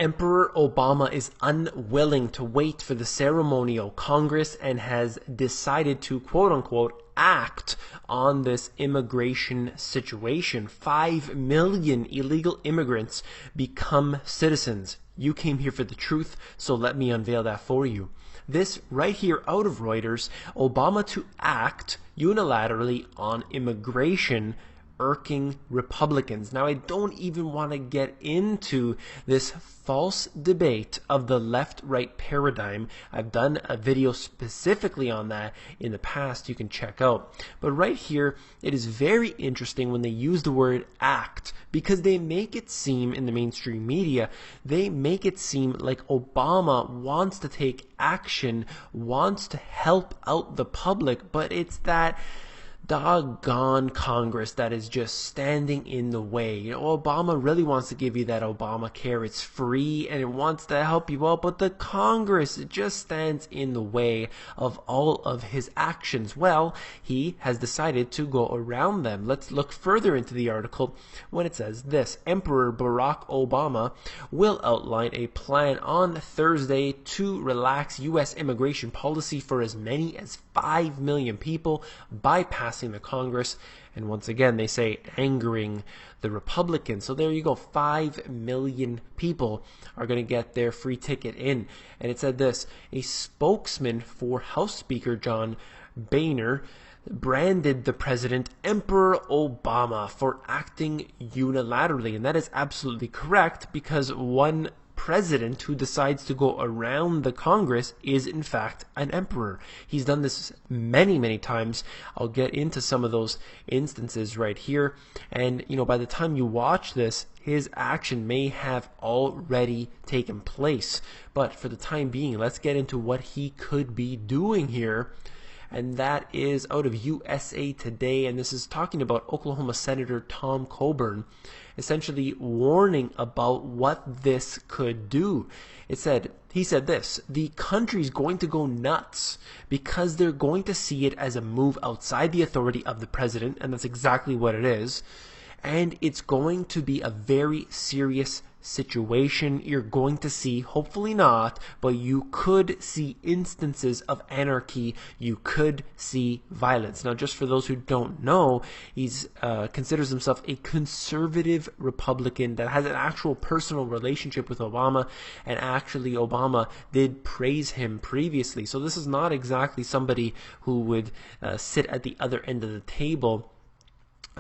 Emperor Obama is unwilling to wait for the ceremonial Congress and has decided to, quote unquote, act on this immigration situation. 5 million illegal immigrants become citizens. You came here for the truth, so let me unveil that for you. This right here out of Reuters, Obama to act unilaterally on immigration, irking Republicans. Now, I don't even want to get into this false debate of the left-right paradigm. I've done a video specifically on that in the past you can check out. But right here, it is very interesting when they use the word act, because they make it seem in the mainstream media, they make it seem like Obama wants to take action, wants to help out the public, but it's that doggone Congress that is just standing in the way. You know, Obama really wants to give you that Obamacare. It's free and it wants to help you out, but the Congress, it just stands in the way of all of his actions. Well, he has decided to go around them. Let's look further into the article when it says this: Emperor Barack Obama will outline a plan on Thursday to relax U.S. immigration policy for as many as 5 million people, bypassing the Congress, and once again they say angering the Republicans. So there you go, 5 million people are going to get their free ticket in. And it said this: a spokesman for House Speaker John Boehner branded the president Emperor Obama for acting unilaterally, and that is absolutely correct, because one president who decides to go around the Congress is in fact an emperor. He's done this many times. I'll get into some of those instances right here, and you know, by the time you watch this, his action may have already taken place. But for the time being, let's get into what he could be doing here. And that is out of USA Today, and this is talking about Oklahoma Senator Tom Coburn essentially warning about what this could do. He said this: the country's going to go nuts because they're going to see it as a move outside the authority of the president, and that's exactly what it is. And it's going to be a very serious situation. You're going to see, hopefully not, but you could see instances of anarchy. You could see violence. Now, just for those who don't know, he's considers himself a conservative Republican that has an actual personal relationship with Obama, and actually Obama did praise him previously. So this is not exactly somebody who would sit at the other end of the table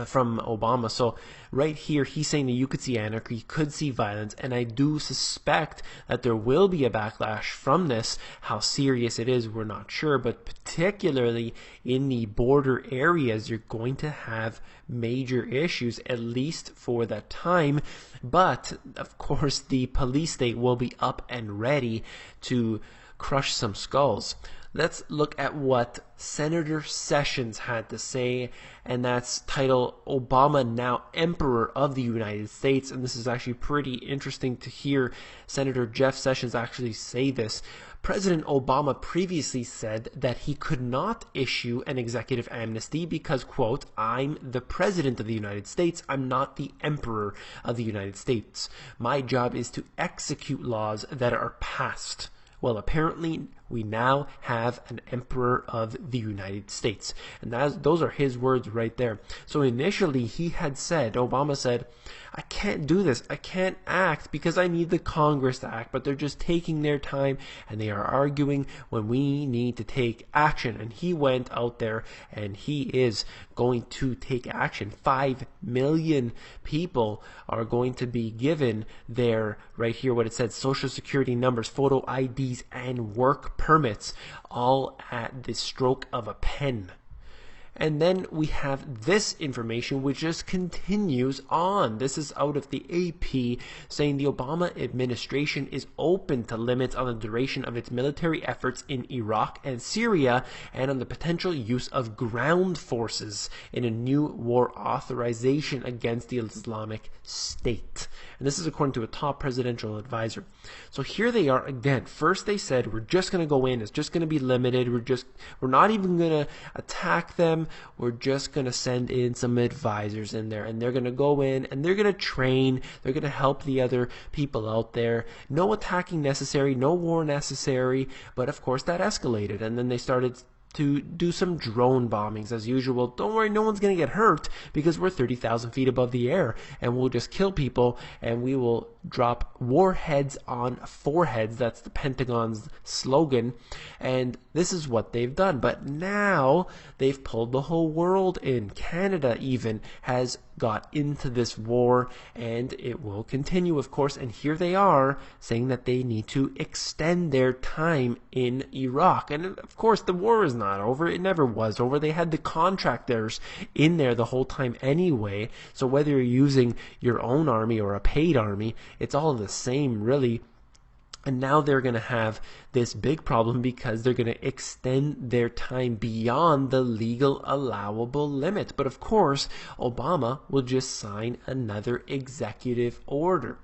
from Obama. So right here, he's saying that you could see anarchy, you could see violence, and I do suspect that there will be a backlash from this. How serious it is, we're not sure, but particularly in the border areas, you're going to have major issues, at least for that time. But of course, the police state will be up and ready to crush some skulls. Let's look at what Senator Sessions had to say, and that's titled Obama Now Emperor of the United States. And this is actually pretty interesting to hear Senator Jeff Sessions actually say this. President Obama previously said that he could not issue an executive amnesty because, quote, I'm the president of the United States. I'm not the emperor of the United States. My job is to execute laws that are passed. Well, apparently we now have an emperor of the United States. And those are his words right there. So initially Obama said, I can't do this. I can't act because I need the Congress to act. But they're just taking their time and they are arguing when we need to take action. And he went out there and he is going to take action. 5 million people are going to be given their, right here what it said, social security numbers, photo IDs, and work permits, all at the stroke of a pen. And then we have this information which just continues on. This is out of the AP, saying the Obama administration is open to limits on the duration of its military efforts in Iraq and Syria, and on the potential use of ground forces in a new war authorization against the Islamic State. And this is according to a top presidential advisor. So here they are again. First they said, we're just going to go in. It's just going to be limited. We're not even going to attack them. we're just going to send in some advisors in there, and they're going to go in and they're going to train, they're going to help the other people out there. No attacking necessary, no war necessary. But of course that escalated, and then they started to do some drone bombings as usual. Don't worry, no one's going to get hurt because we're 30,000 feet above the air, and we'll just kill people, and we will drop warheads on foreheads. That's the Pentagon's slogan, and this is what they've done. But now they've pulled the whole world in. Canada even has got into this war, and it will continue, of course. And here they are saying that they need to extend their time in Iraq. And of course the war is not over. It never was over. They had the contractors in there the whole time anyway. So whether you're using your own army or a paid army, it's all the same, really. And now they're going to have this big problem because they're going to extend their time beyond the legal allowable limit. But of course, Obama will just sign another executive order.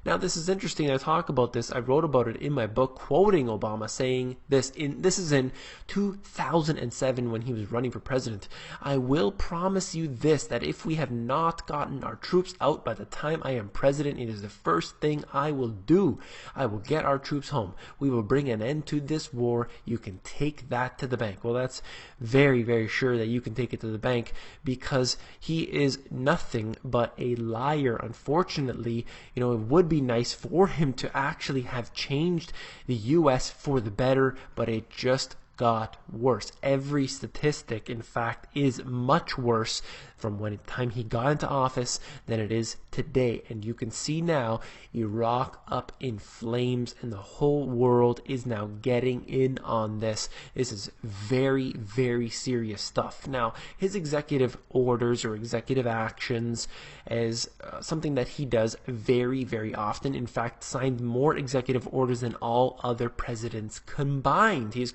Now, this is interesting. I talk about this. I wrote about it in my book, quoting Obama, saying this. This is in 2007 when he was running for president. "I will promise you this, that if we have not gotten our troops out by the time I am president, it is the first thing I will do. I will get our troops home. We will bring an end to this war. You can take that to the bank." Well, that's very, very sure that you can take it to the bank, because he is nothing but a liar. Unfortunately, it would be nice for him to actually have changed the U.S. for the better, but it just got worse. Every statistic, in fact, is much worse from when the time he got into office than it is today. And you can see now Iraq up in flames, and the whole world is now getting in on this. This is very, very serious stuff. Now, his executive orders or executive actions is something that he does very, very often. In fact, signed more executive orders than all other presidents combined. He's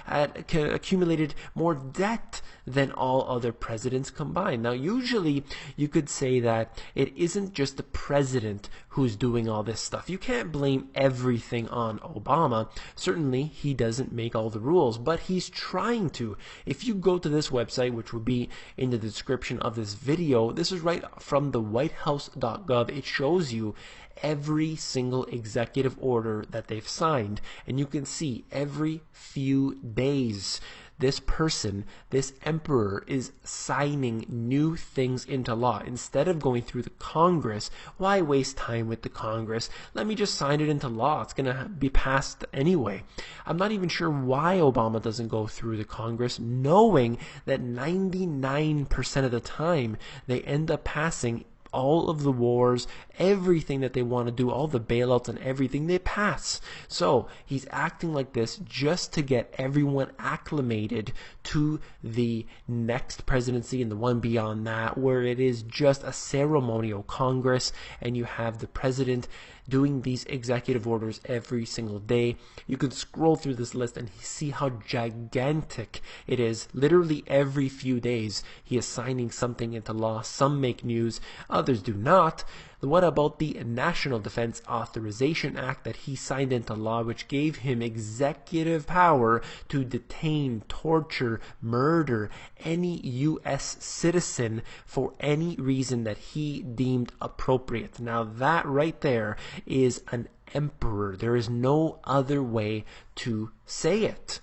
accumulated more debt than all other presidents combined. Now, usually you could say that it isn't just the president who's doing all this stuff. You can't blame everything on Obama. Certainly, he doesn't make all the rules, but he's trying to. If you go to this website, which will be in the description of this video, this is right from the whitehouse.gov. It shows you every single executive order that they've signed, and you can see every few days this person, this emperor, is signing new things into law. Instead of going through the Congress, why waste time with the Congress? Let me just sign it into law. It's going to be passed anyway. I'm not even sure why Obama doesn't go through the Congress, knowing that 99% of the time they end up passing all of the wars, everything that they want to do, all the bailouts and everything, they pass. So he's acting like this just to get everyone acclimated to the next presidency and the one beyond that, where it is just a ceremonial Congress and you have the president doing these executive orders every single day. You can scroll through this list and see how gigantic it is. Literally every few days he is signing something into law. Some make news, others do not. What about the National Defense Authorization Act that he signed into law, which gave him executive power to detain, torture, murder any U.S. citizen for any reason that he deemed appropriate? Now that right there is an emperor. There is no other way to say it.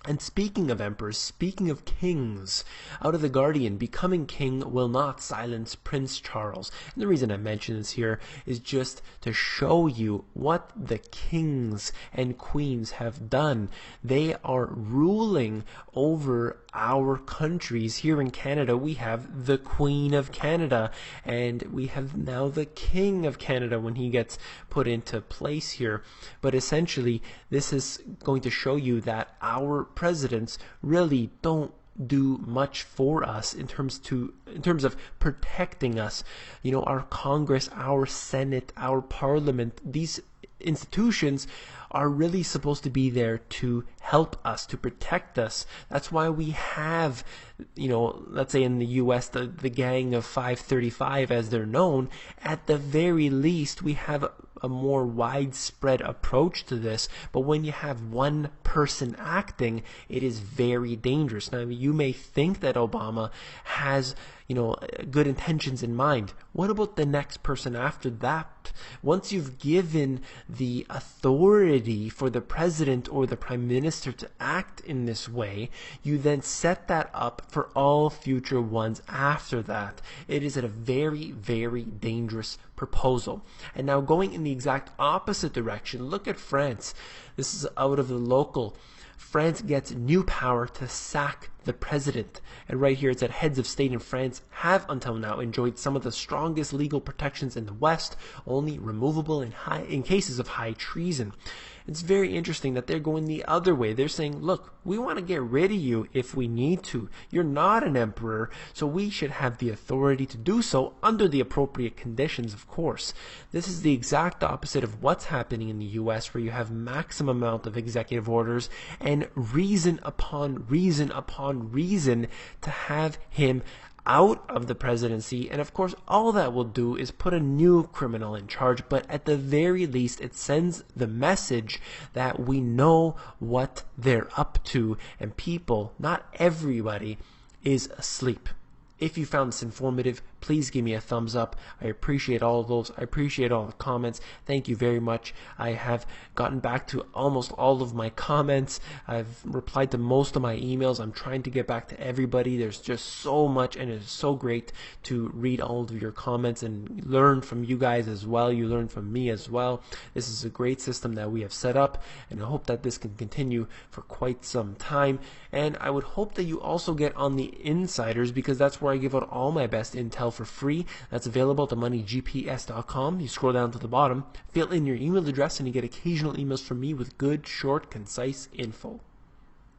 And speaking of emperors, speaking of kings, out of The Guardian, becoming king will not silence Prince Charles. And the reason I mention this here is just to show you what the kings and queens have done. They are ruling over our countries. Here in Canada, we have the Queen of Canada, and we have now the King of Canada when he gets put into place here. But essentially, this is going to show you that our presidents really don't do much for us in terms of protecting us. Our Congress, our Senate, our Parliament, these institutions are really supposed to be there to help us, to protect us. That's why we have, let's say in the U.S., the Gang of 535, as they're known. At the very least, we have a more widespread approach to this, but when you have one person acting, it is very dangerous. Now, you may think that Obama has good intentions in mind. What about the next person after that? Once you've given the authority for the president or the prime minister to act in this way, you then set that up for all future ones after that. It is a very, very dangerous proposal. And now going in the exact opposite direction, look at France. This is out of the local. France gets new power to sack the president. And right here it said heads of state in France have until now enjoyed some of the strongest legal protections in the West, only removable in cases of high treason. It's very interesting that they're going the other way. They're saying, look, we want to get rid of you if we need to. You're not an emperor, so we should have the authority to do so under the appropriate conditions, of course. This is the exact opposite of what's happening in the US, where you have maximum amount of executive orders and reason upon reason upon reason to have him out of the presidency. And of course, all that will do is put a new criminal in charge, but at the very least it sends the message that we know what they're up to, and people, not everybody, is asleep. If you found this informative, please give me a thumbs up. I appreciate all of those. I appreciate all the comments. Thank you very much. I have gotten back to almost all of my comments. I've replied to most of my emails. I'm trying to get back to everybody. There's just so much, and it's so great to read all of your comments and learn from you guys as well. You learn from me as well. This is a great system that we have set up, and I hope that this can continue for quite some time. And I would hope that you also get on the insiders, because that's where I give out all my best intel for free. That's available at themoneygps.com. You scroll down to the bottom, fill in your email address, and you get occasional emails from me with good, short, concise info.